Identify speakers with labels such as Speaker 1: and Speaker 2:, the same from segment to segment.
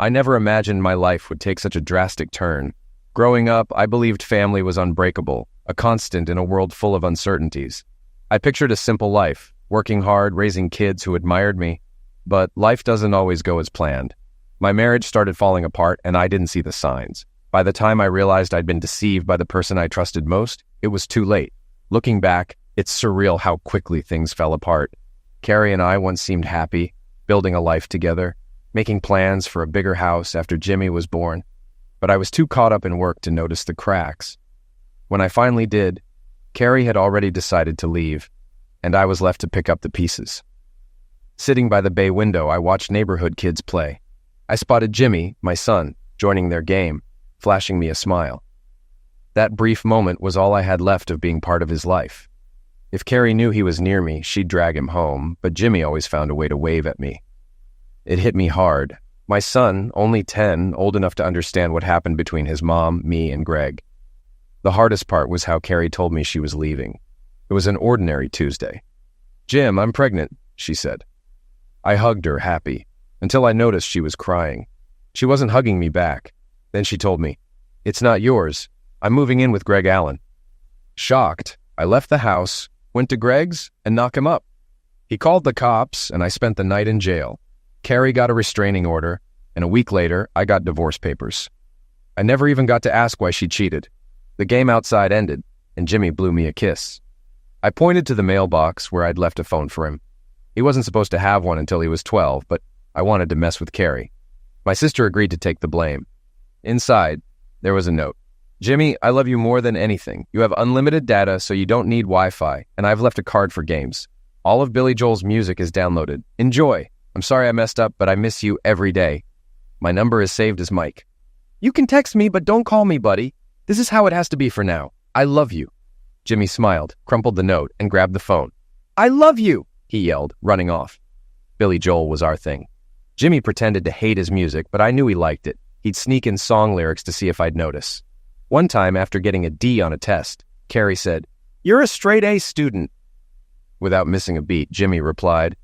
Speaker 1: I never imagined my life would take such a drastic turn. Growing up, I believed family was unbreakable, a constant in a world full of uncertainties. I pictured a simple life, working hard, raising kids who admired me. But life doesn't always go as planned. My marriage started falling apart, and I didn't see the signs. By the time I realized I'd been deceived by the person I trusted most, it was too late. Looking back, it's surreal how quickly things fell apart. Carrie and I once seemed happy, building a life together, making plans for a bigger house after Jimmy was born. But I was too caught up in work to notice the cracks. When I finally did, Carrie had already decided to leave, and I was left to pick up the pieces. Sitting by the bay window, I watched neighborhood kids play. I spotted Jimmy, my son, joining their game, flashing me a smile. That brief moment was all I had left of being part of his life. If Carrie knew he was near me, she'd drag him home, but Jimmy always found a way to wave at me. It hit me hard. My son, only 10, old enough to understand what happened between his mom, me, and Greg. The hardest part was how Carrie told me she was leaving. It was an ordinary Tuesday. "Jim, I'm pregnant," she said. I hugged her, happy, until I noticed she was crying. She wasn't hugging me back. Then she told me, "It's not yours. I'm moving in with Greg Allen." Shocked, I left the house, went to Greg's, and knocked him up. He called the cops, and I spent the night in jail. Carrie got a restraining order, and a week later, I got divorce papers. I never even got to ask why she cheated. The game outside ended, and Jimmy blew me a kiss. I pointed to the mailbox where I'd left a phone for him. He wasn't supposed to have one until he was 12, but I wanted to mess with Carrie. My sister agreed to take the blame. Inside, there was a note. "Jimmy, I love you more than anything. You have unlimited data, so you don't need Wi-Fi, and I've left a card for games. All of Billy Joel's music is downloaded. Enjoy. I'm sorry I messed up, but I miss you every day. My number is saved as Mike. You can text me, but don't call me, buddy. This is how it has to be for now. I love you." Jimmy smiled, crumpled the note, and grabbed the phone. "I love you," he yelled, running off. Billy Joel was our thing. Jimmy pretended to hate his music, but I knew he liked it. He'd sneak in song lyrics to see if I'd notice. One time, after getting a D on a test, Carrie said, "You're a straight-A student." Without missing a beat, Jimmy replied,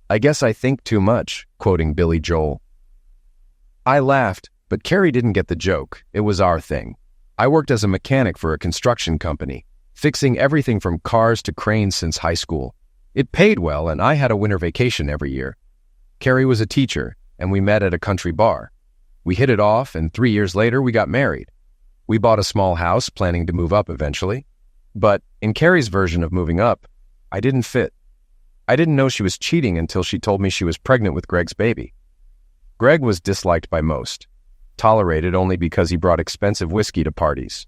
Speaker 1: "I guess I think too much," quoting Billy Joel. I laughed, but Carrie didn't get the joke. It was our thing. I worked as a mechanic for a construction company, fixing everything from cars to cranes since high school. It paid well, and I had a winter vacation every year. Carrie was a teacher, and we met at a country bar. We hit it off, and 3 years later, we got married. We bought a small house, planning to move up eventually. But in Carrie's version of moving up, I didn't fit. I didn't know she was cheating until she told me she was pregnant with Greg's baby. Greg was disliked by most, tolerated only because he brought expensive whiskey to parties.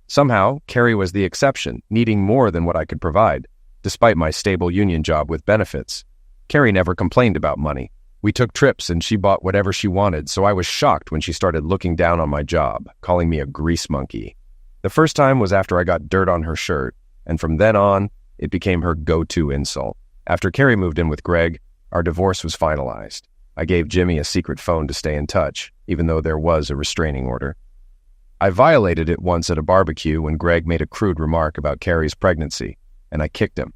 Speaker 1: Somehow, Carrie was the exception, needing more than what I could provide, despite my stable union job with benefits. Carrie never complained about money. We took trips and she bought whatever she wanted, so I was shocked when she started looking down on my job, calling me a grease monkey. The first time was after I got dirt on her shirt, and from then on, it became her go-to insult. After Carrie moved in with Greg, our divorce was finalized. I gave Jimmy a secret phone to stay in touch, even though there was a restraining order. I violated it once at a barbecue when Greg made a crude remark about Carrie's pregnancy, and I kicked him.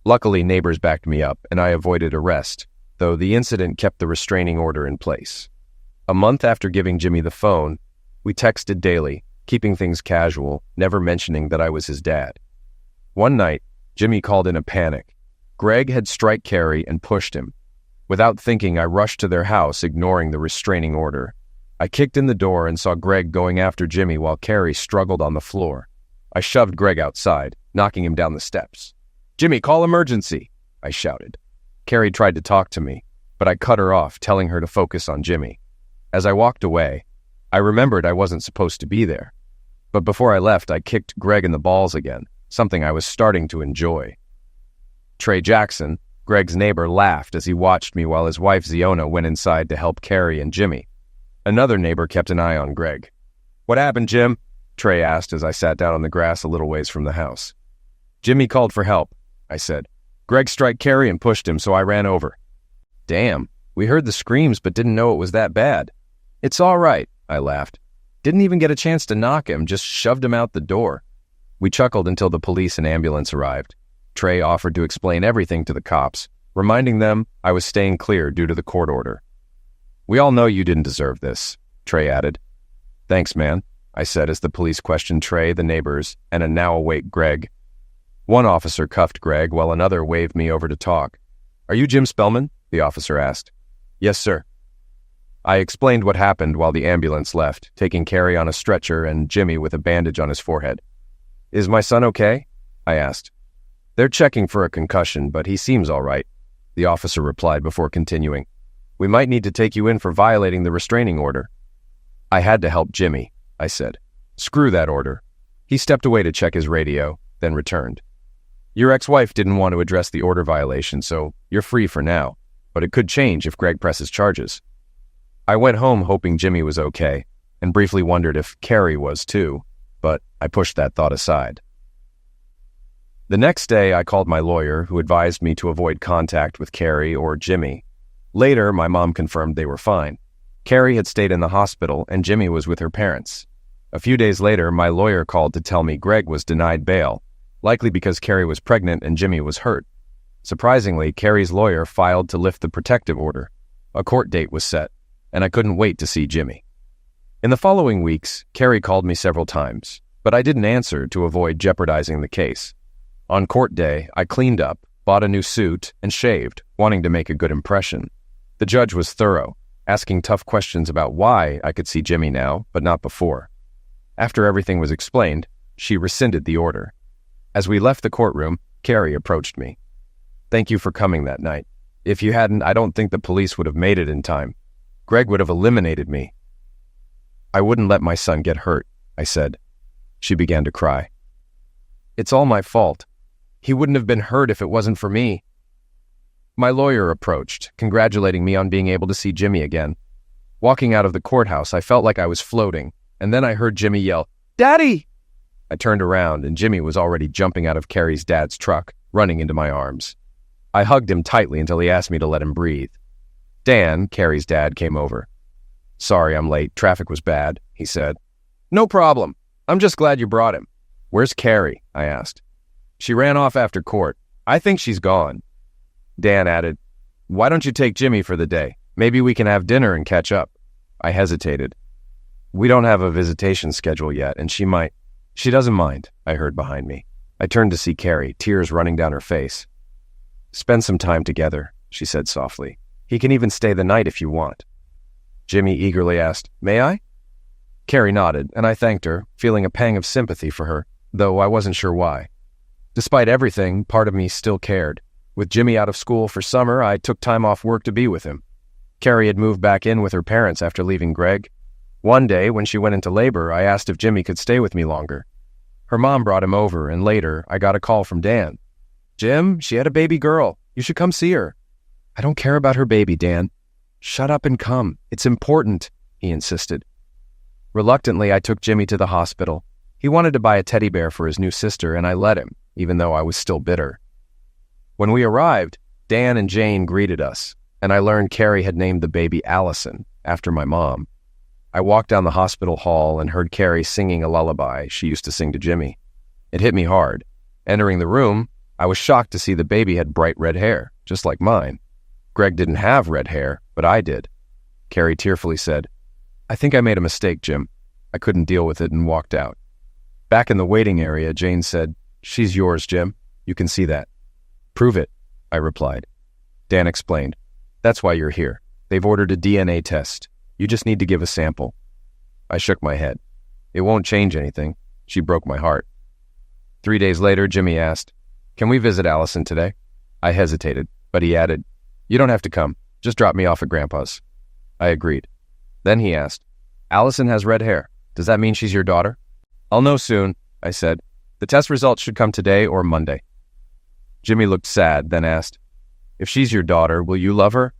Speaker 1: Luckily, neighbors backed me up, and I avoided arrest, though the incident kept the restraining order in place. A month after giving Jimmy the phone, we texted daily, keeping things casual, never mentioning that I was his dad. One night, Jimmy called in a panic. Greg had struck Carrie and pushed him. Without thinking, I rushed to their house, ignoring the restraining order. I kicked in the door and saw Greg going after Jimmy while Carrie struggled on the floor. I shoved Greg outside, knocking him down the steps. "Jimmy, call emergency," I shouted. Carrie tried to talk to me, but I cut her off, telling her to focus on Jimmy. As I walked away, I remembered I wasn't supposed to be there. But before I left, I kicked Greg in the balls again, something I was starting to enjoy. Trey Jackson, Greg's neighbor, laughed as he watched me while his wife Ziona went inside to help Carrie and Jimmy. Another neighbor kept an eye on Greg. "What happened, Jim?" Trey asked as I sat down on the grass a little ways from the house. "Jimmy called for help," I said. "Greg struck Carrie and pushed him, so I ran over." "Damn, we heard the screams but didn't know it was that bad." "It's all right," I laughed. "Didn't even get a chance to knock him, just shoved him out the door." We chuckled until the police and ambulance arrived. Trey offered to explain everything to the cops, reminding them I was staying clear due to the court order. We all know you didn't deserve this, Trey added. Thanks, man, I said as the police questioned Trey, the neighbors, and a now-awake Greg. One officer cuffed Greg while another waved me over to talk. Are you Jim Spellman? The officer asked. Yes, sir. I explained what happened while the ambulance left, taking Carrie on a stretcher and Jimmy with a bandage on his forehead. Is my son okay? I asked. They're checking for a concussion, but he seems all right, the officer replied before continuing. We might need to take you in for violating the restraining order. I had to help Jimmy, I said. Screw that order. He stepped away to check his radio, then returned. Your ex-wife didn't want to address the order violation, so you're free for now, but it could change if Greg presses charges. I went home hoping Jimmy was okay, and briefly wondered if Carrie was too, but I pushed that thought aside. The next day, I called my lawyer, who advised me to avoid contact with Carrie or Jimmy. Later, my mom confirmed they were fine. Carrie had stayed in the hospital, and Jimmy was with her parents. A few days later, my lawyer called to tell me Greg was denied bail, likely because Carrie was pregnant and Jimmy was hurt. Surprisingly, Carrie's lawyer filed to lift the protective order. A court date was set, and I couldn't wait to see Jimmy. In the following weeks, Carrie called me several times, but I didn't answer to avoid jeopardizing the case. On court day, I cleaned up, bought a new suit, and shaved, wanting to make a good impression. The judge was thorough, asking tough questions about why I could see Jimmy now, but not before. After everything was explained, she rescinded the order. As we left the courtroom, Carrie approached me. Thank you for coming that night. If you hadn't, I don't think the police would have made it in time. Greg would have eliminated me. I wouldn't let my son get hurt, I said. She began to cry. It's all my fault. He wouldn't have been hurt if it wasn't for me. My lawyer approached, congratulating me on being able to see Jimmy again. Walking out of the courthouse, I felt like I was floating, and then I heard Jimmy yell, "Daddy!" I turned around, and Jimmy was already jumping out of Carrie's dad's truck, running into my arms. I hugged him tightly until he asked me to let him breathe. Dan, Carrie's dad, came over. Sorry I'm late. Traffic was bad, he said. No problem. I'm just glad you brought him. Where's Carrie? I asked. She ran off after court. I think she's gone. Dan added, why don't you take Jimmy for the day? Maybe we can have dinner and catch up. I hesitated. We don't have a visitation schedule yet, and she might. She doesn't mind, I heard behind me. I turned to see Carrie, tears running down her face. Spend some time together, she said softly. He can even stay the night if you want. Jimmy eagerly asked, may I? Carrie nodded, and I thanked her, feeling a pang of sympathy for her, though I wasn't sure why. Despite everything, part of me still cared. With Jimmy out of school for summer, I took time off work to be with him. Carrie had moved back in with her parents after leaving Greg. One day, when she went into labor, I asked if Jimmy could stay with me longer. Her mom brought him over, and later, I got a call from Dan. Jim, she had a baby girl. You should come see her. I don't care about her baby, Dan. Shut up and come. It's important, he insisted. Reluctantly, I took Jimmy to the hospital. He wanted to buy a teddy bear for his new sister, and I let him, even though I was still bitter. When we arrived, Dan and Jane greeted us, and I learned Carrie had named the baby Allison, after my mom. I walked down the hospital hall and heard Carrie singing a lullaby she used to sing to Jimmy. It hit me hard. Entering the room, I was shocked to see the baby had bright red hair, just like mine. Greg didn't have red hair, but I did. Carrie tearfully said, I think I made a mistake, Jim. I couldn't deal with it and walked out. Back in the waiting area, Jane said, she's yours, Jim. You can see that. Prove it, I replied. Dan explained, that's why you're here. They've ordered a DNA test. You just need to give a sample. I shook my head. It won't change anything. She broke my heart. 3 days later, Jimmy asked, can we visit Allison today? I hesitated, but he added, you don't have to come. Just drop me off at Grandpa's. I agreed. Then he asked, Allison has red hair. Does that mean she's your daughter? I'll know soon, I said. The test results should come today or Monday. Jimmy looked sad, then asked, if she's your daughter, will you love her?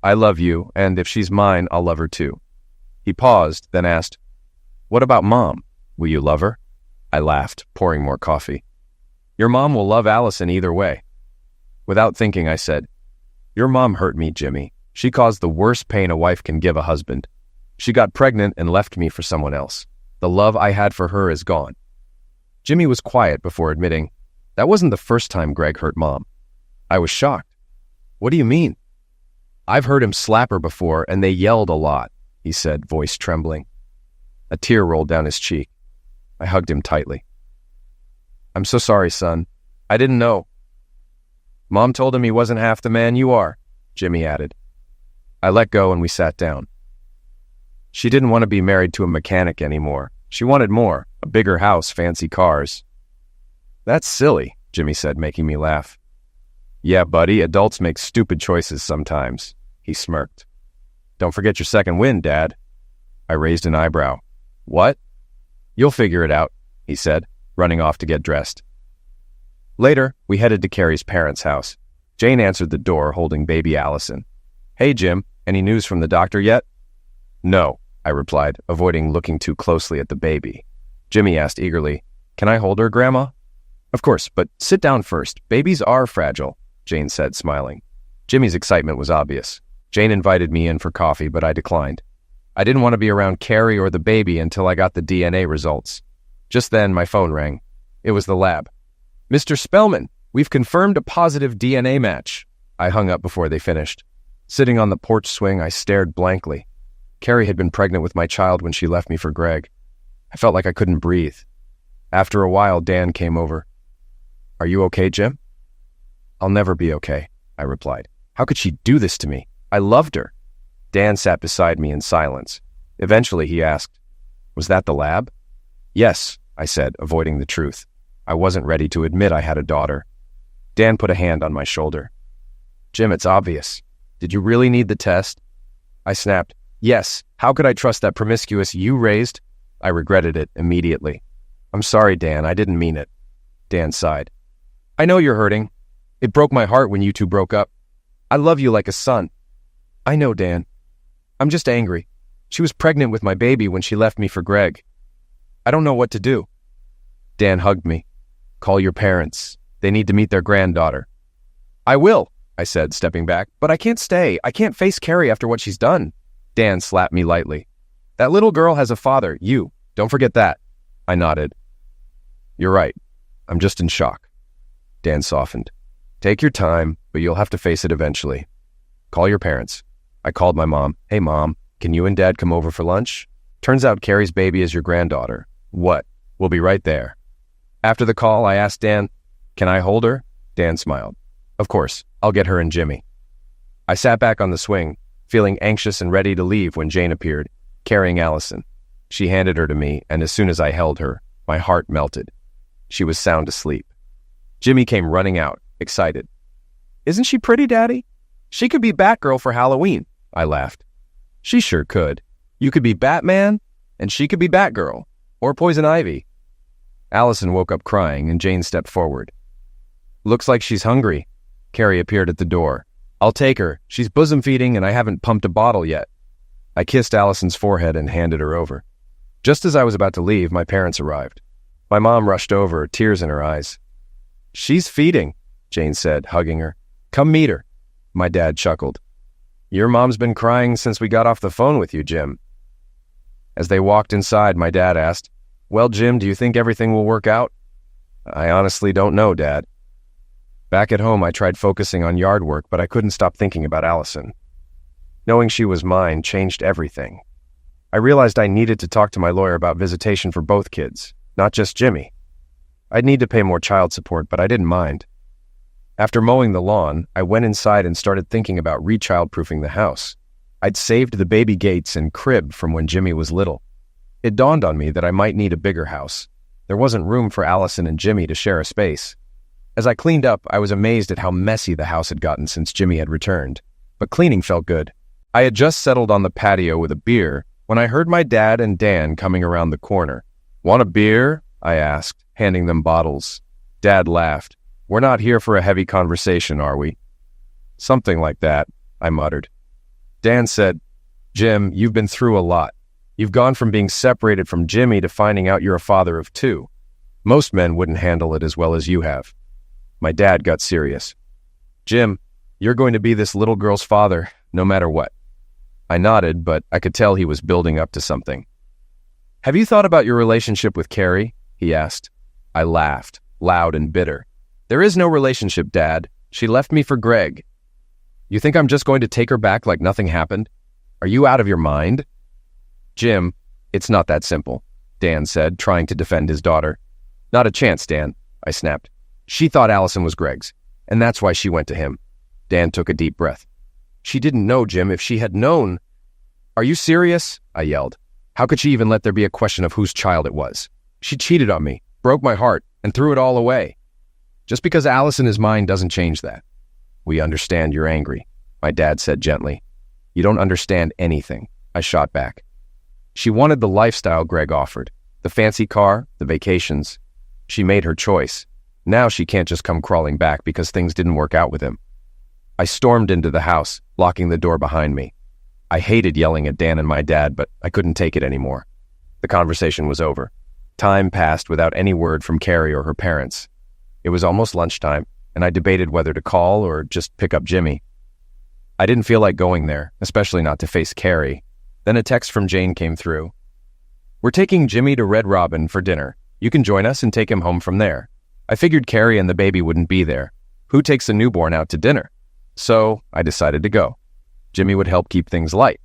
Speaker 1: I love you, and if she's mine, I'll love her too. He paused, then asked, what about Mom? Will you love her? I laughed, pouring more coffee. Your mom will love Allison either way. Without thinking, I said, your mom hurt me, Jimmy. She caused the worst pain a wife can give a husband. She got pregnant and left me for someone else. The love I had for her is gone. Jimmy was quiet before admitting, that wasn't the first time Greg hurt Mom. I was shocked. What do you mean? I've heard him slap her before, and they yelled a lot, he said, voice trembling. A tear rolled down his cheek. I hugged him tightly. I'm so sorry, son. I didn't know. Mom told him he wasn't half the man you are, Jimmy added. I let go and we sat down. She didn't want to be married to a mechanic anymore. She wanted more, a bigger house, fancy cars. That's silly, Jimmy said, making me laugh. Yeah, buddy, adults make stupid choices sometimes, he smirked. Don't forget your second wind, Dad. I raised an eyebrow. What? You'll figure it out, he said, running off to get dressed. Later, we headed to Carrie's parents' house. Jane answered the door, holding baby Allison. Hey, Jim, any news from the doctor yet? No, I replied, avoiding looking too closely at the baby. Jimmy asked eagerly, Can I hold her, Grandma? Of course, but sit down first. Babies are fragile, Jane said, smiling. Jimmy's excitement was obvious. Jane invited me in for coffee, but I declined. I didn't want to be around Carrie or the baby until I got the DNA results. Just then, my phone rang. It was the lab. Mr. Spellman, we've confirmed a positive DNA match. I hung up before they finished. Sitting on the porch swing, I stared blankly. Carrie had been pregnant with my child when she left me for Greg. I felt like I couldn't breathe. After a while, Dan came over. Are you okay, Jim? I'll never be okay, I replied. How could she do this to me? I loved her. Dan sat beside me in silence. Eventually, he asked, Was that the lab? Yes, I said, avoiding the truth. I wasn't ready to admit I had a daughter. Dan put a hand on my shoulder. Jim, it's obvious. Did you really need the test? I snapped. Yes. How could I trust that promiscuous you raised? I regretted it immediately. I'm sorry, Dan. I didn't mean it. Dan sighed. I know you're hurting. It broke my heart when you two broke up. I love you like a son. I know, Dan. I'm just angry. She was pregnant with my baby when she left me for Greg. I don't know what to do. Dan hugged me. Call your parents. They need to meet their granddaughter. I will, I said, stepping back, but I can't stay. I can't face Carrie after what she's done. Dan slapped me lightly. That little girl has a father, you. Don't forget that. I nodded. You're right. I'm just in shock. Dan softened. Take your time, but you'll have to face it eventually. Call your parents. I called my mom. Hey, Mom, can you and Dad come over for lunch? Turns out Carrie's baby is your granddaughter. What? We'll be right there. After the call, I asked Dan, Can I hold her? Dan smiled. Of course, I'll get her and Jimmy. I sat back on the swing, feeling anxious and ready to leave when Jane appeared, carrying Allison. She handed her to me, and as soon as I held her, my heart melted. She was sound asleep. Jimmy came running out, excited. Isn't she pretty, Daddy? She could be Batgirl for Halloween, I laughed. She sure could. You could be Batman, and she could be Batgirl, or Poison Ivy. Allison woke up crying, and Jane stepped forward. Looks like she's hungry. Carrie appeared at the door. I'll take her. She's bosom feeding, and I haven't pumped a bottle yet. I kissed Allison's forehead and handed her over. Just as I was about to leave, my parents arrived. My mom rushed over, tears in her eyes. She's feeding, Jane said, hugging her. Come meet her. My dad chuckled. Your mom's been crying since we got off the phone with you, Jim. As they walked inside, my dad asked, Well, Jim, do you think everything will work out? I honestly don't know, Dad. Back at home, I tried focusing on yard work, but I couldn't stop thinking about Allison. Knowing she was mine changed everything. I realized I needed to talk to my lawyer about visitation for both kids, not just Jimmy. I'd need to pay more child support, but I didn't mind. After mowing the lawn, I went inside and started thinking about re-child-proofing the house. I'd saved the baby gates and crib from when Jimmy was little. It dawned on me that I might need a bigger house. There wasn't room for Allison and Jimmy to share a space. As I cleaned up, I was amazed at how messy the house had gotten since Jimmy had returned. But cleaning felt good. I had just settled on the patio with a beer when I heard my dad and Dan coming around the corner. Want a beer? I asked, handing them bottles. Dad laughed. We're not here for a heavy conversation, are we? Something like that, I muttered. Dan said, Jim, you've been through a lot. You've gone from being separated from Jimmy to finding out you're a father of two. Most men wouldn't handle it as well as you have. My dad got serious. Jim, you're going to be this little girl's father, no matter what. I nodded, but I could tell he was building up to something. Have you thought about your relationship with Carrie? He asked. I laughed, loud and bitter. There is no relationship, Dad. She left me for Greg. You think I'm just going to take her back like nothing happened? Are you out of your mind? Jim, it's not that simple, Dan said, trying to defend his daughter. Not a chance, Dan, I snapped. She thought Allison was Greg's, and that's why she went to him. Dan took a deep breath. She didn't know, Jim. If she had known... Are you serious? I yelled. How could she even let there be a question of whose child it was? She cheated on me, broke my heart, and threw it all away. Just because Allison is mine doesn't change that. We understand you're angry, my dad said gently. You don't understand anything, I shot back. She wanted the lifestyle Greg offered, the fancy car, the vacations. She made her choice. Now she can't just come crawling back because things didn't work out with him. I stormed into the house, locking the door behind me. I hated yelling at Dan and my dad, but I couldn't take it anymore. The conversation was over. Time passed without any word from Carrie or her parents. It was almost lunchtime, and I debated whether to call or just pick up Jimmy. I didn't feel like going there, especially not to face Carrie. Then a text from Jane came through. We're taking Jimmy to Red Robin for dinner. You can join us and take him home from there. I figured Carrie and the baby wouldn't be there. Who takes a newborn out to dinner? So I decided to go. Jimmy would help keep things light.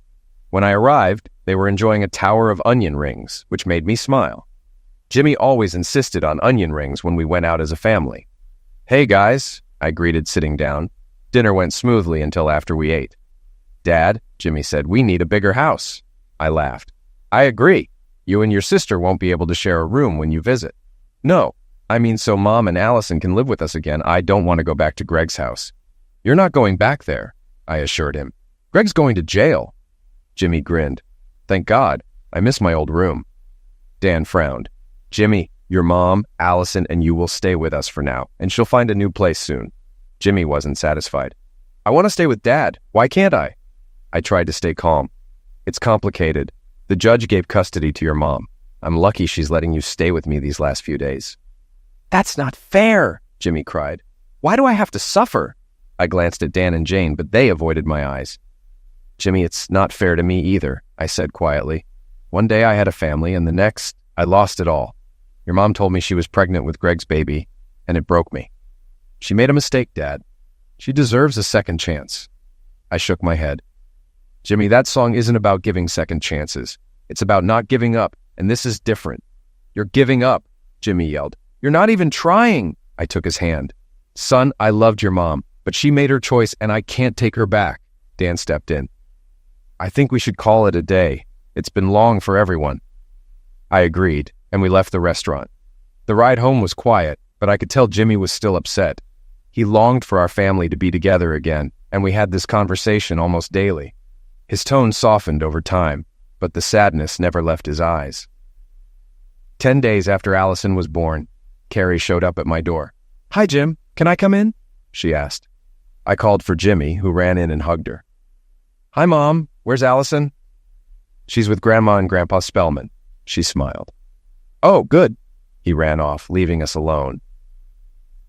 Speaker 1: When I arrived, they were enjoying a tower of onion rings, which made me smile. Jimmy always insisted on onion rings when we went out as a family. Hey guys, I greeted sitting down. Dinner went smoothly until after we ate. Dad, Jimmy said, we need a bigger house. I laughed. I agree. You and your sister won't be able to share a room when you visit. No, I mean so Mom and Allison can live with us again. I don't want to go back to Greg's house. You're not going back there, I assured him. Greg's going to jail. Jimmy grinned. Thank God. I miss my old room. Dan frowned. Jimmy, your mom, Allison, and you will stay with us for now, and she'll find a new place soon. Jimmy wasn't satisfied. I want to stay with Dad. Why can't I? I tried to stay calm. It's complicated. The judge gave custody to your mom. I'm lucky she's letting you stay with me these last few days. That's not fair, Jimmy cried. Why do I have to suffer? I glanced at Dan and Jane, but they avoided my eyes. Jimmy, it's not fair to me either, I said quietly. One day I had a family, and the next, I lost it all. Your mom told me she was pregnant with Greg's baby, and it broke me. She made a mistake, Dad. She deserves a second chance. I shook my head. Jimmy, that song isn't about giving second chances. It's about not giving up, and this is different. You're giving up, Jimmy yelled. You're not even trying. I took his hand. Son, I loved your mom, but she made her choice, and I can't take her back. Dan stepped in. I think we should call it a day. It's been long for everyone. I agreed, and we left the restaurant. The ride home was quiet, but I could tell Jimmy was still upset. He longed for our family to be together again, and we had this conversation almost daily. His tone softened over time, but the sadness never left his eyes. 10 days after Allison was born, Carrie showed up at my door. Hi, Jim. Can I come in? She asked. I called for Jimmy, who ran in and hugged her. Hi, Mom. Where's Allison? She's with Grandma and Grandpa Spellman. She smiled. Oh, good. He ran off, leaving us alone.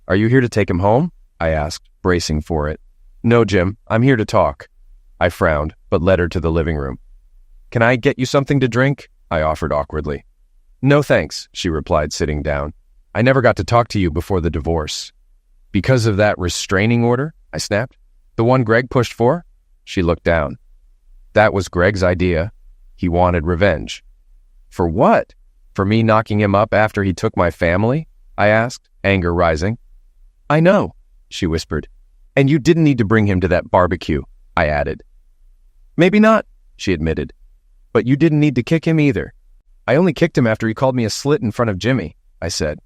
Speaker 1: Are you here to take him home? I asked, bracing for it. No, Jim. I'm here to talk. I frowned, but led her to the living room. Can I get you something to drink? I offered awkwardly. No, thanks, she replied, sitting down. I never got to talk to you before the divorce. Because of that restraining order? I snapped. The one Greg pushed for? She looked down. That was Greg's idea. He wanted revenge. For what? For me knocking him up after he took my family? I asked, anger rising. I know, she whispered. And you didn't need to bring him to that barbecue, I added. Maybe not, she admitted. But you didn't need to kick him either. I only kicked him after he called me a slit in front of Jimmy, I said.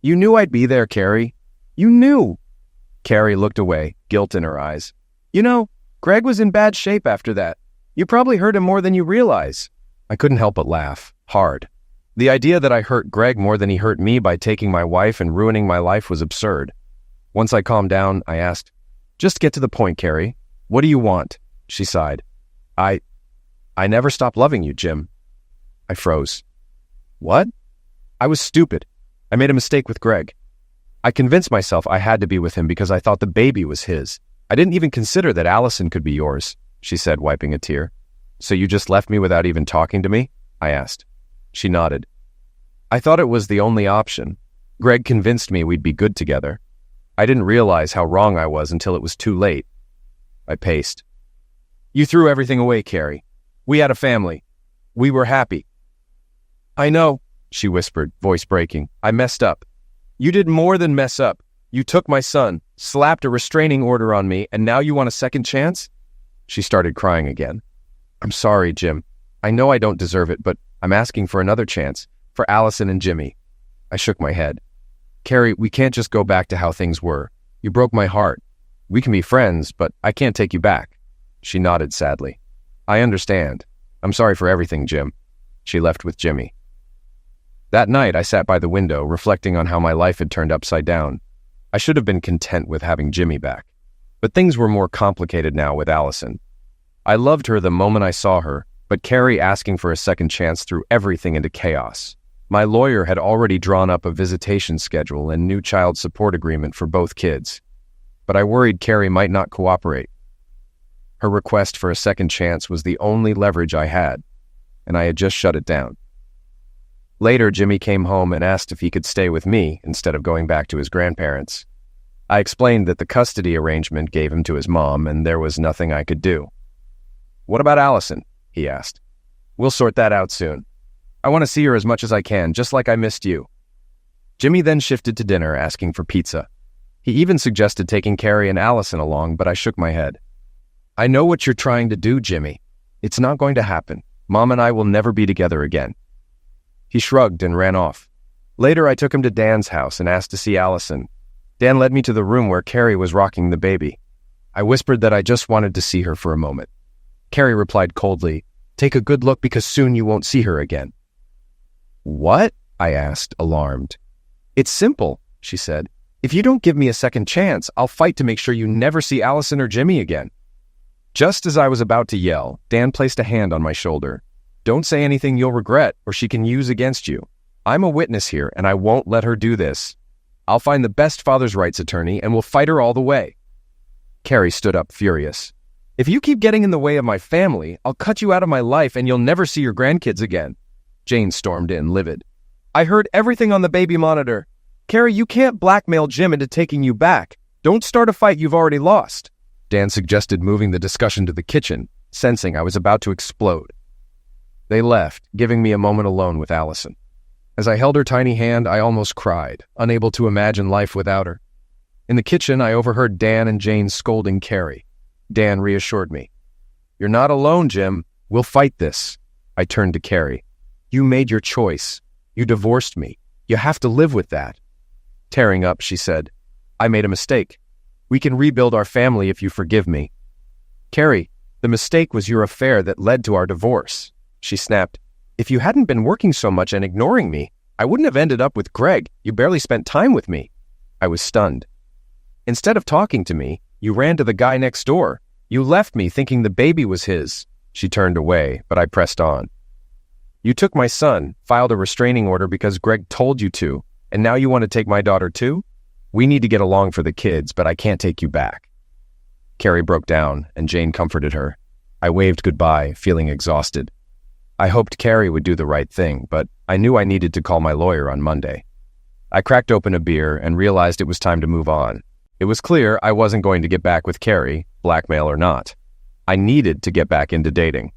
Speaker 1: You knew I'd be there, Carrie. You knew. Carrie looked away, guilt in her eyes. You know, Greg was in bad shape after that. You probably hurt him more than you realize. I couldn't help but laugh, hard. The idea that I hurt Greg more than he hurt me by taking my wife and ruining my life was absurd. Once I calmed down, I asked, Just get to the point, Carrie. What do you want? She sighed. I never stopped loving you, Jim. I froze. What? I was stupid. I made a mistake with Greg. I convinced myself I had to be with him because I thought the baby was his. I didn't even consider that Allison could be yours, she said, wiping a tear. So you just left me without even talking to me? I asked. She nodded. I thought it was the only option. Greg convinced me we'd be good together. I didn't realize how wrong I was until it was too late. I paced. You threw everything away, Carrie. We had a family. We were happy. I know, she whispered, voice breaking. I messed up. You did more than mess up. You took my son, slapped a restraining order on me, and now you want a second chance? She started crying again. I'm sorry, Jim. I know I don't deserve it, but I'm asking for another chance, for Allison and Jimmy. I shook my head. Carrie, we can't just go back to how things were. You broke my heart. We can be friends, but I can't take you back. She nodded sadly. I understand. I'm sorry for everything, Jim. She left with Jimmy. That night, I sat by the window, reflecting on how my life had turned upside down. I should have been content with having Jimmy back. But things were more complicated now with Allison. I loved her the moment I saw her, but Carrie asking for a second chance threw everything into chaos. My lawyer had already drawn up a visitation schedule and new child support agreement for both kids. But I worried Carrie might not cooperate. Her request for a second chance was the only leverage I had, and I had just shut it down. Later, Jimmy came home and asked if he could stay with me instead of going back to his grandparents. I explained that the custody arrangement gave him to his mom and there was nothing I could do. What about Allison? He asked. We'll sort that out soon. I want to see her as much as I can, just like I missed you. Jimmy then shifted to dinner, asking for pizza. He even suggested taking Carrie and Allison along, but I shook my head. I know what you're trying to do, Jimmy. It's not going to happen. Mom and I will never be together again. He shrugged and ran off. Later, I took him to Dan's house and asked to see Allison. Dan led me to the room where Carrie was rocking the baby. I whispered that I just wanted to see her for a moment. Carrie replied coldly, Take a good look because soon you won't see her again. What? I asked, alarmed. It's simple, she said. If you don't give me a second chance, I'll fight to make sure you never see Allison or Jimmy again. Just as I was about to yell, Dan placed a hand on my shoulder. Don't say anything you'll regret or she can use against you. I'm a witness here and I won't let her do this. I'll find the best father's rights attorney and we'll fight her all the way. Carrie stood up furious. If you keep getting in the way of my family, I'll cut you out of my life and you'll never see your grandkids again. Jane stormed in, livid. I heard everything on the baby monitor. Carrie, you can't blackmail Jim into taking you back. Don't start a fight you've already lost. Dan suggested moving the discussion to the kitchen, sensing I was about to explode. They left, giving me a moment alone with Allison. As I held her tiny hand, I almost cried, unable to imagine life without her. In the kitchen, I overheard Dan and Jane scolding Carrie. Dan reassured me. You're not alone, Jim. We'll fight this. I turned to Carrie. You made your choice. You divorced me. You have to live with that. Tearing up, she said, I made a mistake. We can rebuild our family if you forgive me. Carrie, the mistake was your affair that led to our divorce. She snapped. If you hadn't been working so much and ignoring me, I wouldn't have ended up with Greg. You barely spent time with me. I was stunned. Instead of talking to me, you ran to the guy next door. You left me thinking the baby was his. She turned away, but I pressed on. You took my son, filed a restraining order because Greg told you to, and now you want to take my daughter too? We need to get along for the kids, but I can't take you back. Carrie broke down, and Jane comforted her. I waved goodbye, feeling exhausted. I hoped Carrie would do the right thing, but I knew I needed to call my lawyer on Monday. I cracked open a beer and realized it was time to move on. It was clear I wasn't going to get back with Carrie, blackmail or not. I needed to get back into dating.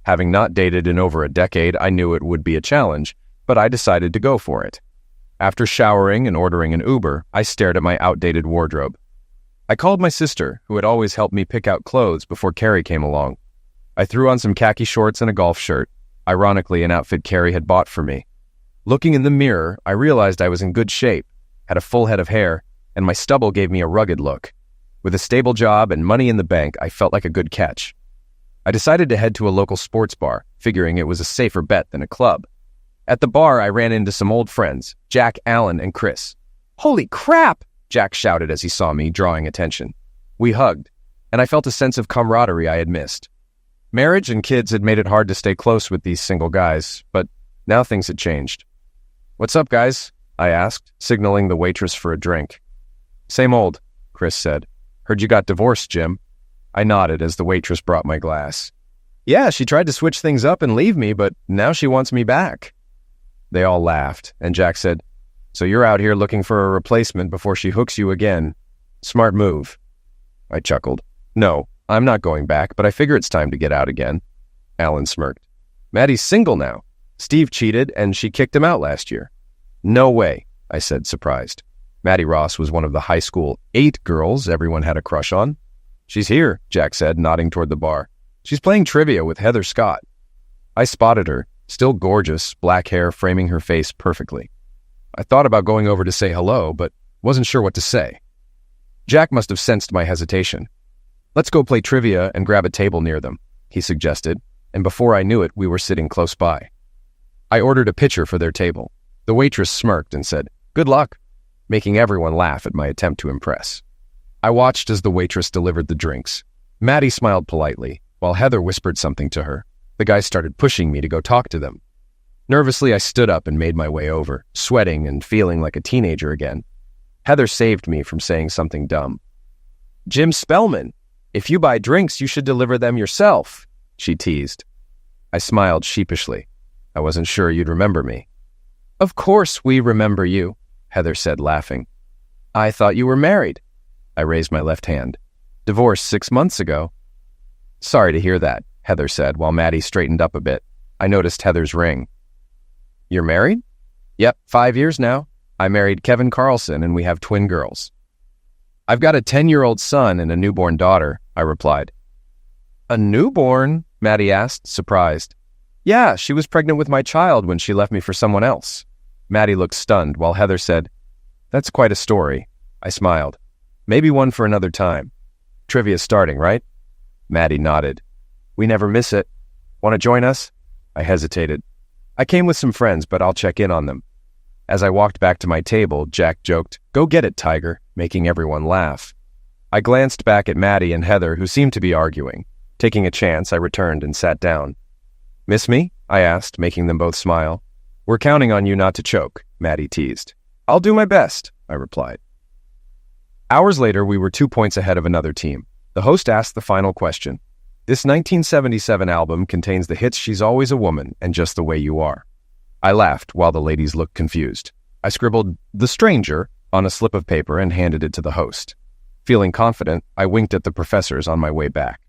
Speaker 1: Having not dated in over a decade, I knew it would be a challenge, but I decided to go for it. After showering and ordering an Uber, I stared at my outdated wardrobe. I called my sister, who had always helped me pick out clothes before Carrie came along. I threw on some khaki shorts and a golf shirt, ironically an outfit Carrie had bought for me. Looking in the mirror, I realized I was in good shape, had a full head of hair, and my stubble gave me a rugged look. With a stable job and money in the bank, I felt like a good catch. I decided to head to a local sports bar, figuring it was a safer bet than a club. At the bar, I ran into some old friends, Jack, Alan, and Chris. Holy crap! Jack shouted as he saw me, drawing attention. We hugged, and I felt a sense of camaraderie I had missed. Marriage and kids had made it hard to stay close with these single guys, but now things had changed. What's up, guys? I asked, signaling the waitress for a drink. Same old, Chris said. Heard you got divorced, Jim. I nodded as the waitress brought my glass. Yeah, she tried to switch things up and leave me, but now she wants me back. They all laughed, and Jack said, So you're out here looking for a replacement before she hooks you again. Smart move. I chuckled. No, I'm not going back, but I figure it's time to get out again. Alan smirked. Maddie's single now. Steve cheated, and she kicked him out last year. No way, I said, surprised. Maddie Ross was one of the high school 8 girls everyone had a crush on. She's here, Jack said, nodding toward the bar. She's playing trivia with Heather Scott. I spotted her, still gorgeous, black hair framing her face perfectly. I thought about going over to say hello, but wasn't sure what to say. Jack must have sensed my hesitation. Let's go play trivia and grab a table near them, he suggested, and before I knew it, we were sitting close by. I ordered a pitcher for their table. The waitress smirked and said, "Good luck," making everyone laugh at my attempt to impress. I watched as the waitress delivered the drinks. Maddie smiled politely, while Heather whispered something to her. The guys started pushing me to go talk to them. Nervously, I stood up and made my way over, sweating and feeling like a teenager again. Heather saved me from saying something dumb. "Jim Spellman, if you buy drinks, you should deliver them yourself," she teased. I smiled sheepishly. I wasn't sure you'd remember me. "Of course we remember you," Heather said, laughing. "I thought you were married." I raised my left hand. "Divorced 6 months ago." "Sorry to hear that," Heather said, while Maddie straightened up a bit. I noticed Heather's ring. "You're married?" "Yep, 5 years now. I married Kevin Carlson, and we have twin girls." "I've got a 10-year-old son and a newborn daughter," I replied. "A newborn?" Maddie asked, surprised. "Yeah, she was pregnant with my child when she left me for someone else." Maddie looked stunned, while Heather said, "That's quite a story." I smiled. "Maybe one for another time. Trivia's starting, right?" Maddie nodded. "We never miss it. Want to join us?" I hesitated. "I came with some friends, but I'll check in on them." As I walked back to my table, Jack joked, "Go get it, Tiger," making everyone laugh. I glanced back at Maddie and Heather, who seemed to be arguing. Taking a chance, I returned and sat down. "Miss me?" I asked, making them both smile. "We're counting on you not to choke," Maddie teased. "I'll do my best," I replied. Hours later, we were 2 points ahead of another team. The host asked the final question. "This 1977 album contains the hits She's Always a Woman and Just the Way You Are." I laughed while the ladies looked confused. I scribbled "The Stranger" on a slip of paper and handed it to the host. Feeling confident, I winked at the professors on my way back.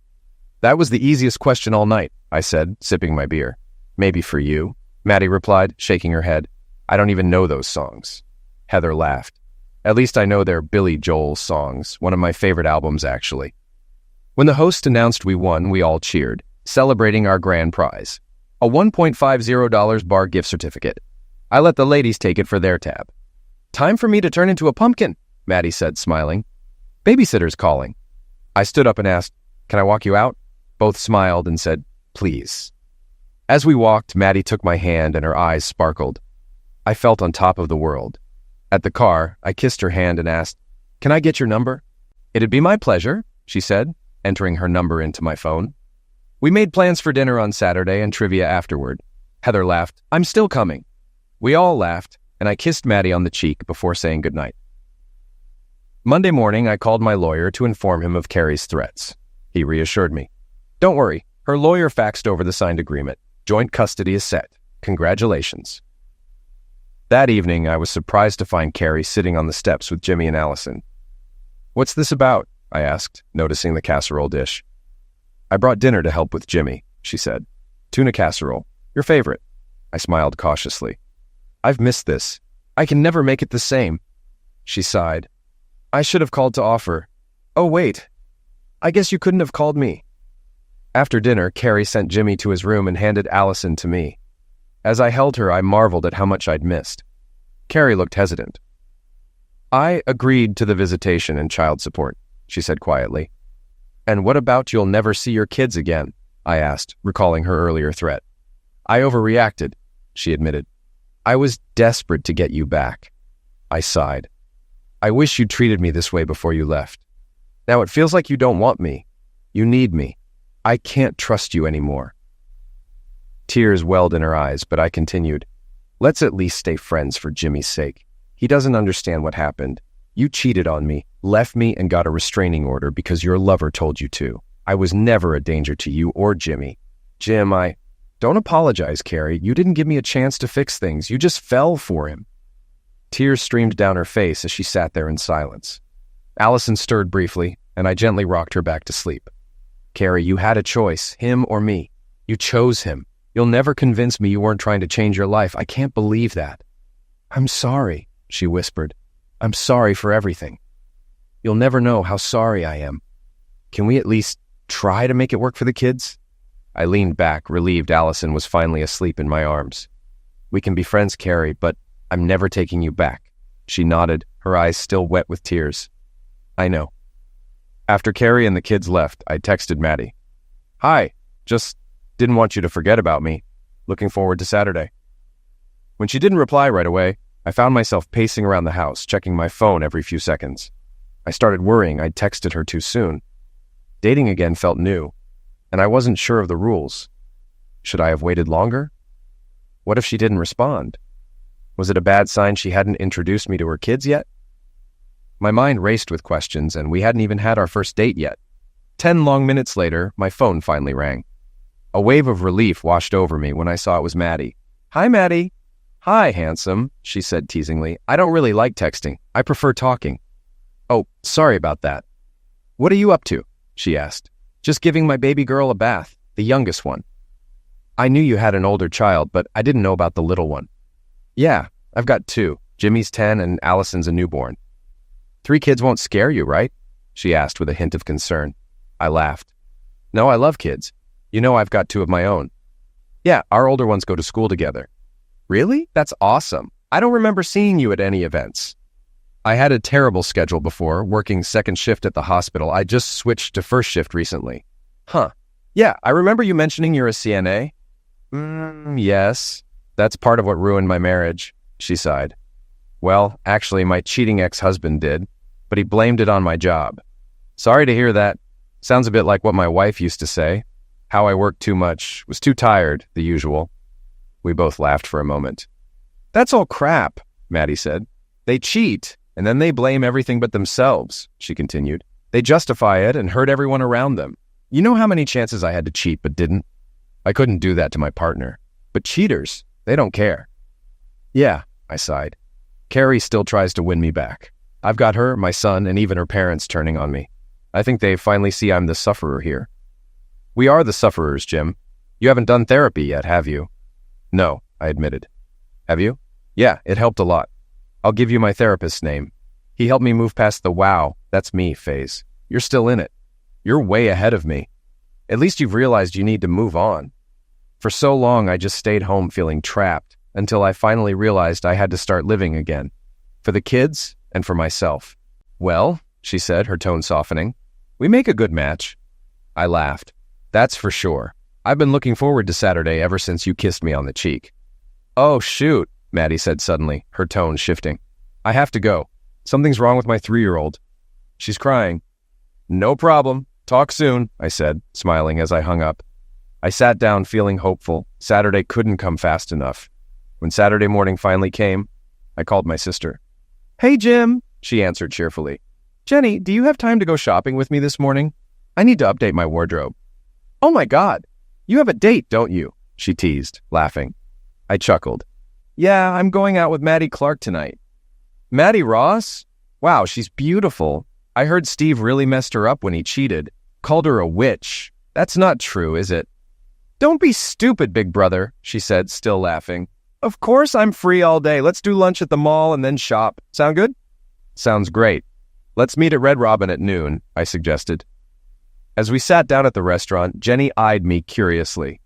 Speaker 1: "That was the easiest question all night," I said, sipping my beer. "Maybe for you," Maddie replied, shaking her head. "I don't even know those songs." Heather laughed. "At least I know they're Billy Joel songs, one of my favorite albums, actually." When the host announced we won, we all cheered, celebrating our grand prize, a $1.50 bar gift certificate. I let the ladies take it for their tab. "Time for me to turn into a pumpkin," Maddie said, smiling. "Babysitter's calling." I stood up and asked, "Can I walk you out?" Both smiled and said, "Please." As we walked, Maddie took my hand and her eyes sparkled. I felt on top of the world. At the car, I kissed her hand and asked, "Can I get your number?" "It'd be my pleasure," she said, entering her number into my phone. We made plans for dinner on Saturday and trivia afterward. Heather laughed, "I'm still coming." We all laughed, and I kissed Maddie on the cheek before saying goodnight. Monday morning, I called my lawyer to inform him of Carrie's threats. He reassured me. "Don't worry, her lawyer faxed over the signed agreement. Joint custody is set. Congratulations." That evening, I was surprised to find Carrie sitting on the steps with Jimmy and Allison. "What's this about?" I asked, noticing the casserole dish. "I brought dinner to help with Jimmy," she said. "Tuna casserole. Your favorite." I smiled cautiously. "I've missed this. I can never make it the same." She sighed. "I should have called to offer. Oh, wait. I guess you couldn't have called me." After dinner, Carrie sent Jimmy to his room and handed Allison to me. As I held her, I marveled at how much I'd missed. Carrie looked hesitant. "I agreed to the visitation and child support," she said quietly. "And what about you'll never see your kids again?" I asked, recalling her earlier threat. "I overreacted," she admitted. "I was desperate to get you back." I sighed. "I wish you treated me this way before you left. Now it feels like you don't want me. You need me. I can't trust you anymore." Tears welled in her eyes, but I continued. "Let's at least stay friends for Jimmy's sake. He doesn't understand what happened. You cheated on me, left me, and got a restraining order because your lover told you to. I was never a danger to you or Jimmy. Jim, Don't apologize, Carrie. You didn't give me a chance to fix things. You just fell for him." Tears streamed down her face as she sat there in silence. Allison stirred briefly, and I gently rocked her back to sleep. Carrie, you had a choice, him or me. You chose him. You'll never convince me you weren't trying to change your life. I can't believe that. I'm sorry, she whispered. I'm sorry for everything. You'll never know how sorry I am. Can we at least try to make it work for the kids? I leaned back, relieved Allison was finally asleep in my arms. We can be friends, Carrie, but I'm never taking you back. She nodded, her eyes still wet with tears. I know. After Carrie and the kids left, I texted Maddie. Hi, just didn't want you to forget about me. Looking forward to Saturday. When she didn't reply right away, I found myself pacing around the house, checking my phone every few seconds. I started worrying I'd texted her too soon. Dating again felt new, and I wasn't sure of the rules. Should I have waited longer? What if she didn't respond? Was it a bad sign she hadn't introduced me to her kids yet? My mind raced with questions, and we hadn't even had our first date yet. 10 long minutes later, my phone finally rang. A wave of relief washed over me when I saw it was Maddie. Hi, Maddie. Hi, handsome, she said teasingly. I don't really like texting. I prefer talking. Oh, sorry about that. What are you up to? She asked. Just giving my baby girl a bath, the youngest one. I knew you had an older child, but I didn't know about the little one. Yeah, I've got 2. Jimmy's 10 and Allison's a newborn. 3 kids won't scare you, right? She asked with a hint of concern. I laughed. No, I love kids. You know I've got 2 of my own. Yeah, our older ones go to school together. Really? That's awesome. I don't remember seeing you at any events. I had a terrible schedule before, working second shift at the hospital. I just switched to first shift recently. Huh. Yeah, I remember you mentioning you're a CNA. Yes. That's part of what ruined my marriage, she sighed. Well, actually, my cheating ex-husband did, but he blamed it on my job. Sorry to hear that. Sounds a bit like what my wife used to say. How I worked too much, was too tired, the usual. We both laughed for a moment. That's all crap, Maddie said. They cheat, and then they blame everything but themselves, she continued. They justify it and hurt everyone around them. You know how many chances I had to cheat but didn't? I couldn't do that to my partner. But cheaters, they don't care. Yeah, I sighed. Carrie still tries to win me back. I've got her, my son, and even her parents turning on me. I think they finally see I'm the sufferer here. We are the sufferers, Jim. You haven't done therapy yet, have you? No, I admitted. Have you? Yeah, it helped a lot. I'll give you my therapist's name. He helped me move past the wow, that's me phase. You're still in it. You're way ahead of me. At least you've realized you need to move on. For so long, I just stayed home feeling trapped until I finally realized I had to start living again. For the kids and for myself. Well, she said, her tone softening, we make a good match. I laughed. That's for sure. I've been looking forward to Saturday ever since you kissed me on the cheek. Oh, shoot, Maddie said suddenly, her tone shifting. I have to go. Something's wrong with my 3-year-old. She's crying. No problem. Talk soon, I said, smiling as I hung up. I sat down feeling hopeful. Saturday couldn't come fast enough. When Saturday morning finally came, I called my sister. Hey, Jim, she answered cheerfully. Jenny, do you have time to go shopping with me this morning? I need to update my wardrobe. Oh my God, you have a date, don't you? She teased, laughing. I chuckled. Yeah, I'm going out with Maddie Clark tonight. Maddie Ross? Wow, she's beautiful. I heard Steve really messed her up when he cheated. Called her a witch. That's not true, is it? Don't be stupid, big brother, she said, still laughing. Of course I'm free all day. Let's do lunch at the mall and then shop. Sound good? Sounds great. Let's meet at Red Robin at noon, I suggested. As we sat down at the restaurant, Jenny eyed me curiously.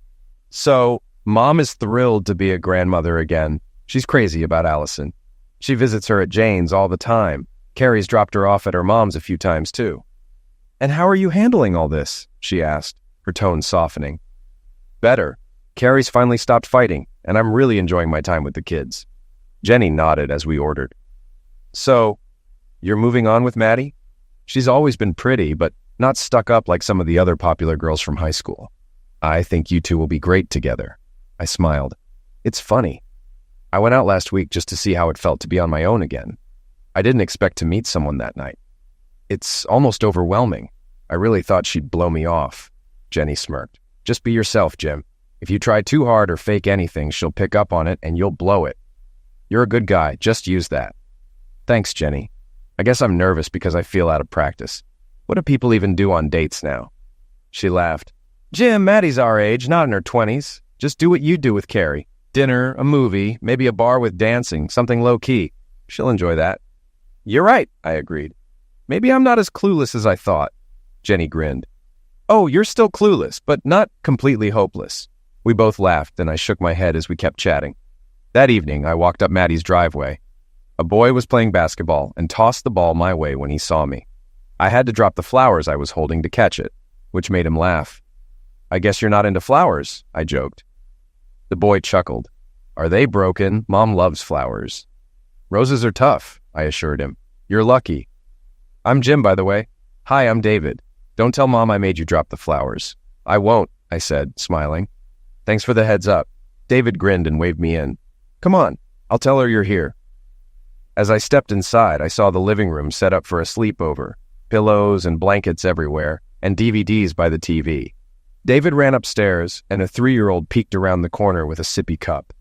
Speaker 1: So, Mom is thrilled to be a grandmother again. She's crazy about Allison. She visits her at Jane's all the time. Carrie's dropped her off at her mom's a few times too. And how are you handling all this? She asked, her tone softening. Better. Carrie's finally stopped fighting, and I'm really enjoying my time with the kids. Jenny nodded as we ordered. So, you're moving on with Maddie? She's always been pretty, but not stuck up like some of the other popular girls from high school. I think you two will be great together. I smiled. It's funny. I went out last week just to see how it felt to be on my own again. I didn't expect to meet someone that night. It's almost overwhelming. I really thought she'd blow me off. Jenny smirked. Just be yourself, Jim. If you try too hard or fake anything, she'll pick up on it and you'll blow it. You're a good guy. Just use that. Thanks, Jenny. I guess I'm nervous because I feel out of practice. What do people even do on dates now? She laughed. Jim, Maddie's our age, not in her 20s. Just do what you do with Carrie. Dinner, a movie, maybe a bar with dancing, something low-key. She'll enjoy that. You're right, I agreed. Maybe I'm not as clueless as I thought. Jenny grinned. Oh, you're still clueless, but not completely hopeless. We both laughed, and I shook my head as we kept chatting. That evening, I walked up Maddie's driveway. A boy was playing basketball and tossed the ball my way when he saw me. I had to drop the flowers I was holding to catch it, which made him laugh. I guess you're not into flowers, I joked. The boy chuckled. Are they broken? Mom loves flowers. Roses are tough, I assured him. You're lucky. I'm Jim, by the way. Hi, I'm David. Don't tell Mom I made you drop the flowers. I won't, I said, smiling. Thanks for the heads up. David grinned and waved me in. Come on, I'll tell her you're here. As I stepped inside, I saw the living room set up for a sleepover, pillows and blankets everywhere, and DVDs by the TV. David ran upstairs, and a 3-year-old peeked around the corner with a sippy cup.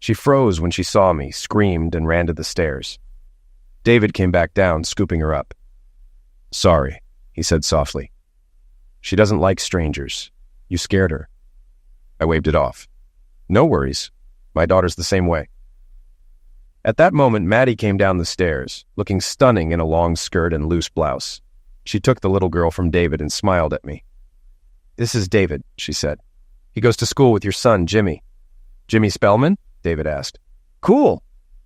Speaker 1: She froze when she saw me, screamed, and ran to the stairs. David came back down, scooping her up. Sorry, he said softly. She doesn't like strangers. You scared her. I waved it off. No worries. My daughter's the same way. At that moment, Maddie came down the stairs, looking stunning in a long skirt and loose blouse. She took the little girl from David and smiled at me. This is David, she said. He goes to school with your son, Jimmy. Jimmy Spellman? David asked. Cool.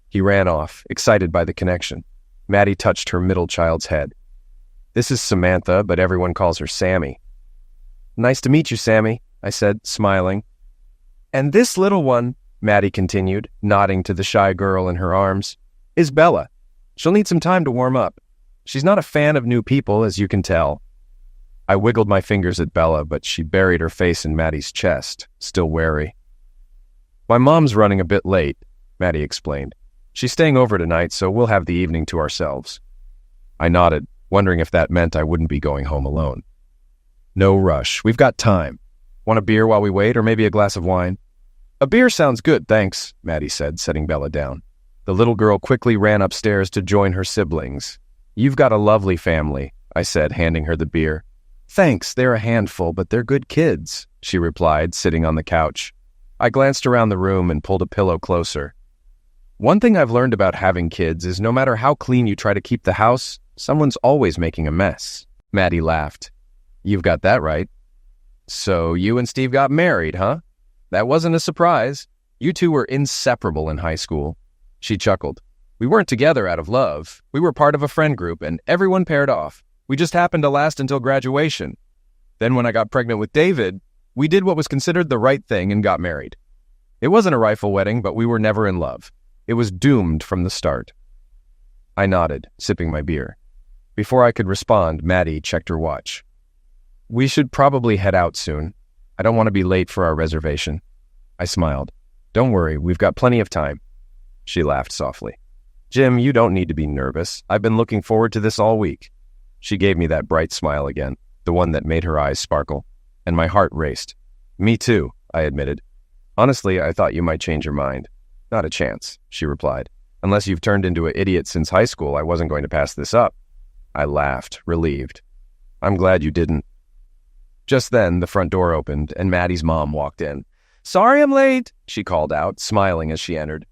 Speaker 1: He ran off, excited by the connection. Maddie touched her middle child's head. This is Samantha, but everyone calls her Sammy. Nice to meet you, Sammy, I said, smiling. And this little one, Maddie continued, nodding to the shy girl in her arms, is Bella. She'll need some time to warm up. She's not a fan of new people, as you can tell. I wiggled my fingers at Bella, but she buried her face in Maddie's chest, still wary. My mom's running a bit late, Maddie explained. She's staying over tonight, so we'll have the evening to ourselves. I nodded, wondering if that meant I wouldn't be going home alone. No rush. We've got time. Want a beer while we wait, or maybe a glass of wine? A beer sounds good, thanks, Maddie said, setting Bella down. The little girl quickly ran upstairs to join her siblings. You've got a lovely family, I said, handing her the beer. Thanks, they're a handful, but they're good kids, she replied, sitting on the couch. I glanced around the room and pulled a pillow closer. One thing I've learned about having kids is no matter how clean you try to keep the house, someone's always making a mess. Maddie laughed. You've got that right. So you and Steve got married, huh? That wasn't a surprise. You two were inseparable in high school. She chuckled. We weren't together out of love. We were part of a friend group, and everyone paired off. We just happened to last until graduation. Then when I got pregnant with David, we did what was considered the right thing and got married. It wasn't a rifle wedding, but we were never in love. It was doomed from the start. I nodded, sipping my beer. Before I could respond, Maddie checked her watch. We should probably head out soon. I don't want to be late for our reservation. I smiled. Don't worry, we've got plenty of time. She laughed softly. Jim, you don't need to be nervous. I've been looking forward to this all week. She gave me that bright smile again, the one that made her eyes sparkle, and my heart raced. Me too, I admitted. Honestly, I thought you might change your mind. Not a chance, she replied. Unless you've turned into an idiot since high school, I wasn't going to pass this up. I laughed, relieved. I'm glad you didn't. Just then, the front door opened, and Maddie's mom walked in. Sorry I'm late, she called out, smiling as she entered.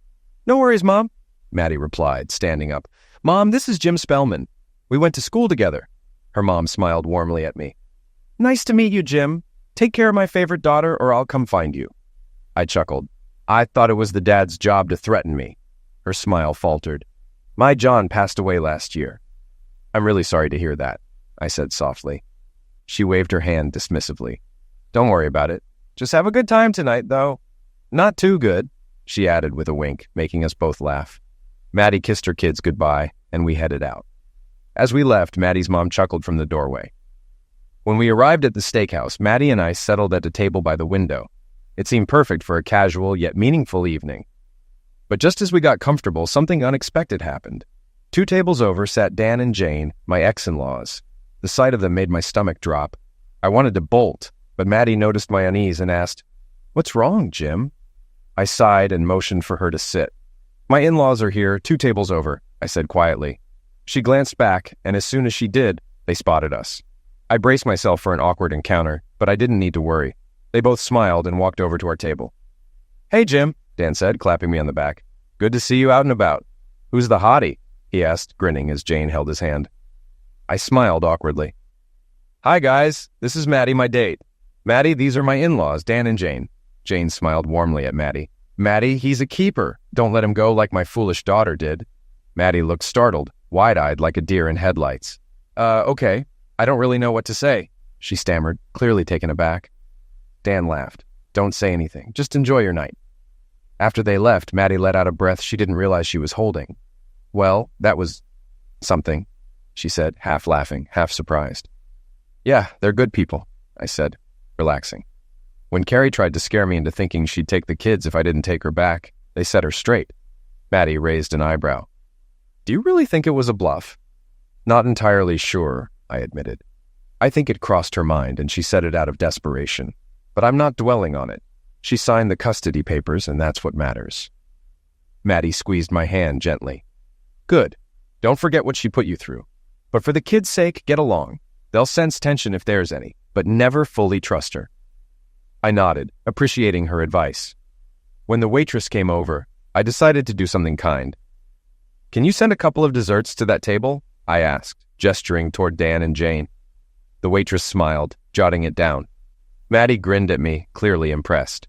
Speaker 1: No worries, Mom, Maddie replied, standing up. Mom, this is Jim Spellman. We went to school together. Her mom smiled warmly at me. Nice to meet you, Jim. Take care of my favorite daughter, or I'll come find you. I chuckled. I thought it was the dad's job to threaten me. Her smile faltered. My John passed away last year. I'm really sorry to hear that, I said softly. She waved her hand dismissively. Don't worry about it. Just have a good time tonight, though. Not too good, she added with a wink, making us both laugh. Maddie kissed her kids goodbye, and we headed out. As we left, Maddie's mom chuckled from the doorway. When we arrived at the steakhouse, Maddie and I settled at a table by the window. It seemed perfect for a casual yet meaningful evening. But just as we got comfortable, something unexpected happened. 2 tables over sat Dan and Jane, my ex-in-laws. The sight of them made my stomach drop. I wanted to bolt, but Maddie noticed my unease and asked, What's wrong, Jim? I sighed and motioned for her to sit. My in-laws are here, 2 tables over, I said quietly. She glanced back, and as soon as she did, they spotted us. I braced myself for an awkward encounter, but I didn't need to worry. They both smiled and walked over to our table. "Hey, Jim," Dan said, clapping me on the back. "Good to see you out and about." "Who's the hottie?" he asked, grinning as Jane held his hand. I smiled awkwardly. "Hi, guys. This is Maddie, my date. Maddie, these are my in-laws, Dan and Jane." Jane smiled warmly at Maddie. "Maddie, he's a keeper. Don't let him go like my foolish daughter did." Maddie looked startled, wide-eyed like a deer in headlights. Okay. I don't really know what to say," she stammered, clearly taken aback. Dan laughed. "Don't say anything. Just enjoy your night." After they left, Maddie let out a breath she didn't realize she was holding. "Well, that was something," she said, half laughing, half surprised. "Yeah, they're good people," I said, relaxing. When Carrie tried to scare me into thinking she'd take the kids if I didn't take her back, they set her straight. Maddie raised an eyebrow. "Do you really think it was a bluff?" "Not entirely sure," I admitted. "I think it crossed her mind and she said it out of desperation. But I'm not dwelling on it. She signed the custody papers and that's what matters." Maddie squeezed my hand gently. "Good. Don't forget what she put you through. But for the kids' sake, get along. They'll sense tension if there's any, but never fully trust her." I nodded, appreciating her advice. When the waitress came over, I decided to do something kind. "Can you send a couple of desserts to that table?" I asked, gesturing toward Dan and Jane. The waitress smiled, jotting it down. Maddie grinned at me, clearly impressed.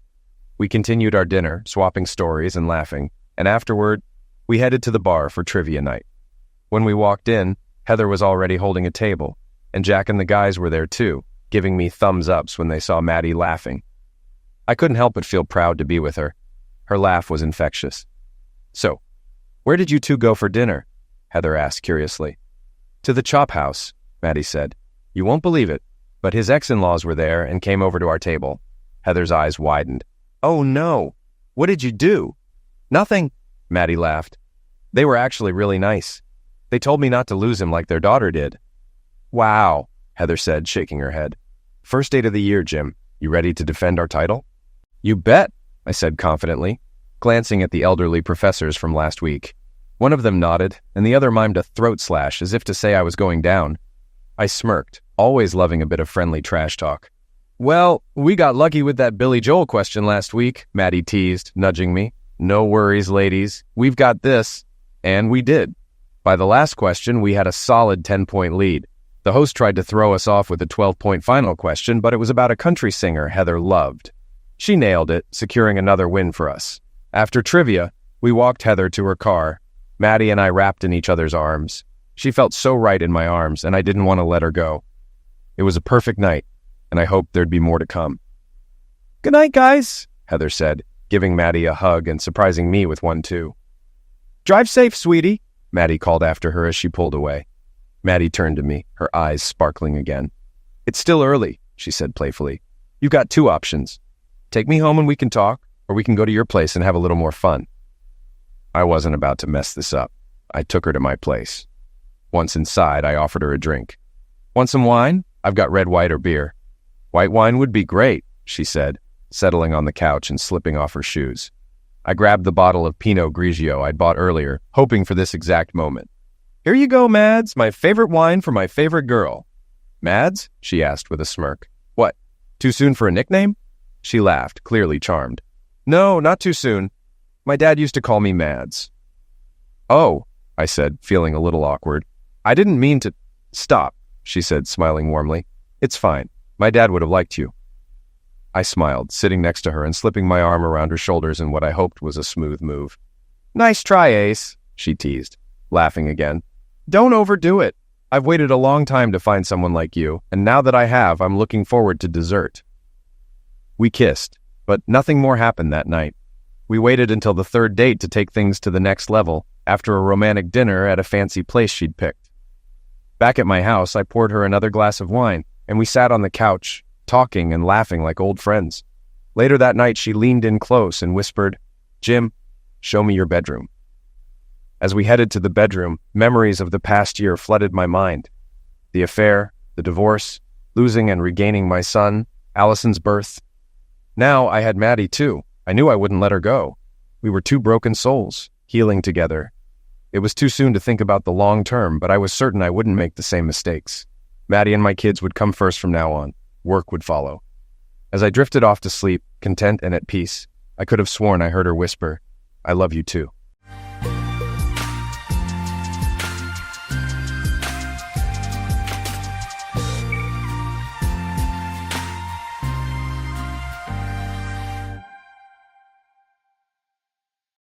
Speaker 1: We continued our dinner, swapping stories and laughing, and afterward, we headed to the bar for trivia night. When we walked in, Heather was already holding a table, and Jack and the guys were there too, giving me thumbs-ups when they saw Maddie laughing. I couldn't help but feel proud to be with her. Her laugh was infectious. "So, where did you two go for dinner?" Heather asked curiously. "To the Chop House," Maddie said. "You won't believe it, but his ex-in-laws were there and came over to our table." Heather's eyes widened. "Oh no! What did you do?" "Nothing," Maddie laughed. "They were actually really nice. They told me not to lose him like their daughter did." "Wow," Heather said, shaking her head. "First date of the year, Jim. You ready to defend our title?" "You bet," I said confidently, glancing at the elderly professors from last week. One of them nodded, and the other mimed a throat slash as if to say I was going down. I smirked, always loving a bit of friendly trash talk. "Well, we got lucky with that Billy Joel question last week," Maddie teased, nudging me. "No worries, ladies. We've got this." And we did. By the last question, we had a solid 10-point lead. The host tried to throw us off with a 12-point final question, but it was about a country singer Heather loved. She nailed it, securing another win for us. After trivia, we walked Heather to her car. Maddie and I wrapped in each other's arms. She felt so right in my arms, and I didn't want to let her go. It was a perfect night, and I hoped there'd be more to come. "Good night, guys," Heather said, giving Maddie a hug and surprising me with one too. "Drive safe, sweetie," Maddie called after her as she pulled away. Maddie turned to me, her eyes sparkling again. "It's still early," she said playfully. "You've got two options. Take me home and we can talk, or we can go to your place and have a little more fun." I wasn't about to mess this up. I took her to my place. Once inside, I offered her a drink. "Want some wine? I've got red, white, or beer." "White wine would be great," she said, settling on the couch and slipping off her shoes. I grabbed the bottle of Pinot Grigio I'd bought earlier, hoping for this exact moment. "Here you go, Mads, my favorite wine for my favorite girl." "Mads?" she asked with a smirk. "What, too soon for a nickname?" She laughed, clearly charmed. "No, not too soon. My dad used to call me Mads." "Oh," I said, feeling a little awkward. "I didn't mean to—" "Stop," she said, smiling warmly. "It's fine. My dad would have liked you." I smiled, sitting next to her and slipping my arm around her shoulders in what I hoped was a smooth move. "Nice try, Ace," she teased, laughing again. "Don't overdo it. I've waited a long time to find someone like you, and now that I have, I'm looking forward to dessert." We kissed, but nothing more happened that night. We waited until the third date to take things to the next level, after a romantic dinner at a fancy place she'd picked. Back at my house, I poured her another glass of wine, and we sat on the couch, talking and laughing like old friends. Later that night, she leaned in close and whispered, "Jim, show me your bedroom." As we headed to the bedroom, memories of the past year flooded my mind. The affair, the divorce, losing and regaining my son, Allison's birth. Now I had Maddie too. I knew I wouldn't let her go. We were two broken souls, healing together. It was too soon to think about the long term, but I was certain I wouldn't make the same mistakes. Maddie and my kids would come first from now on. Work would follow. As I drifted off to sleep, content and at peace, I could have sworn I heard her whisper, "I love you too."